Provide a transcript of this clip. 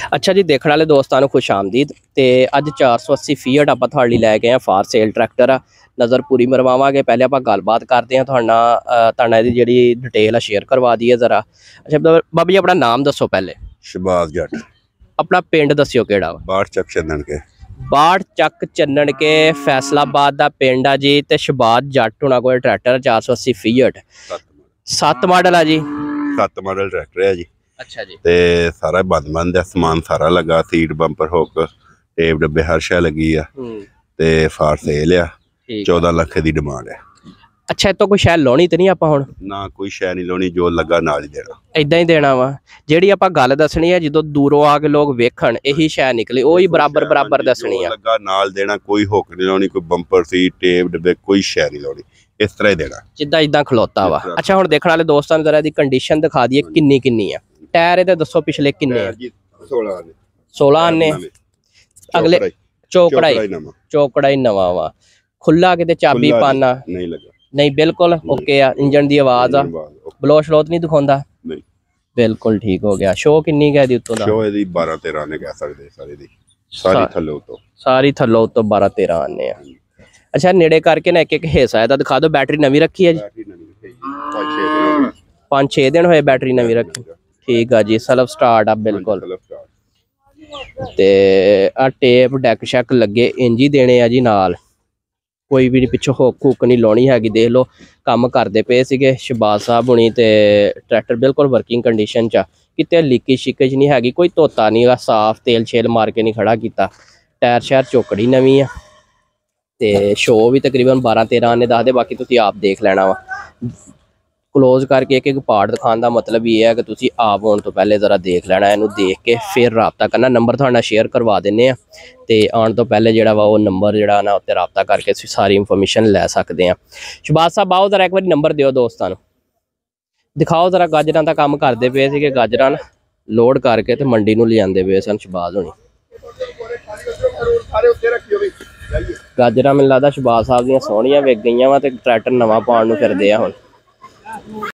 अच्छा जी, देखने वाले दोस्तों खुश आमदीद। तो अज 480 फीट आप लै गए हैं फार सेल ट्रैक्टर नज़र पूरी मरवावे। पहले आप गलबात करते हैं, तुहाडा जी डिटेल शेयर करवा दी है जरा। अच्छा बाबा जी, अपना नाम दसो पहले। शहबाज जट। अपना पिंड दस्यो केड़ा? बाढ़ चक चन्नन के। बाढ़ चक चन्नन के फैसलाबाद का पिंड आ जी। तो शहबाज जट होना कोई ट्रैक्टर 480 फीट 7 मॉडल आ जी। 7 मॉडल ट्रैक्टर है जी। अच्छा जी। ते सारा बंद है, समान सारा लगा, सीट बंपर हुक टेप डब्बे हर शै लगी है। ते फार सेल आ, 14 लाख की डिमांड है। अच्छा, इतो कोई शै लाउणी तो नहीं आपां हुण? ना कोई शै नहीं लाउणी, जो लगा नाल ही देना। इदां ही देना वा। जिहड़ी आपां गल दसनी है, जो दूरों आके लोग वेखण यही शै निकली, वही बराबर बराबर दसनी है। लगा नाल देना, कोई हुक नहीं लाउणी, कोई बंपर सीट टेप डब्बे कोई शै नहीं लाउणी, इस तरह ही देना जिद्दां इदां खलोता वा। अच्छा, हुण देखण वाले दोस्तां नूं जरा इहदी कंडीशन दिखा दईए किन्नी किन्नी है। टायर इहदे दसो पिछले किन्ने? 16 आने। अगले चौकड़ा ही नवा वा। खुला किते चाबी पाना नहीं लगा? नहीं, बिल्कुल ओके आ। इंजन दी आवाज आ, ब्लो शलो नहीं दिखाउंदा? नहीं, बिल्कुल ठीक हो गया। शो किन्नी है दी उत्तों दा? शो इहदी 12-13 आने कह सकदे, सारी दी सारी थल्लो तो 12-13 आने आ। अच्छा, नेड़े करके ना एक एक हिस्सा इहदा दिखा दो। बैटरी नवी रखी है जी? 5-6 दिन होए बैटरी नवी रखी। ठीक है जी। सेल्फ स्टार्ट आ बिल्कुल। ते आ टेप डैक शैक लगे इंज ही देने आ जी नाल। कोई भी पिछों हुक हुक नहीं लाउणी हैगी। देख लो काम करते पे सीगे शहबाज साहब हुणी, ते ट्रैक्टर बिल्कुल वर्किंग कंडीशन च। किते लीकेज शिकेज नहीं हैगी, कोई धोता नहीं गा, साफ तेल छेल मार के नहीं खड़ा किया। टायर शैर चौकड़ी नवी आ। ते शो भी तकरीबन 12-13 आने दसदे, बाकी तुसीं आप देख लेना वा। क्लोज करके एक एक पार्ट दिखाने का मतलब ये है कि तुसीं आप आने तो पहले जरा देख लेना, इनू देख के फिर रबता करना। नंबर तुहाडा शेयर करवा देने आ, ते आने तो पहले जिहड़ा वा वो नंबर जिहड़ा ना उत्ते रबता करके सारी इंफॉर्मेशन लै सकते हैं। शहबाज साहब आओ जरा एक बार नंबर दिओ दोस्तां नूं, दिखाओ जरा। गाजरां दा काम करदे पे सीगे, गाजरां लोड करके ते मंडी नूं लिआंदे पे सन शहबाज होणी। गाजरां मैनूं लगदा शहबाज साहब दियां सोहणियां विक गईयां वा, ते ट्रैक्टर नवां पाउण नूं फिरदे आ हुण।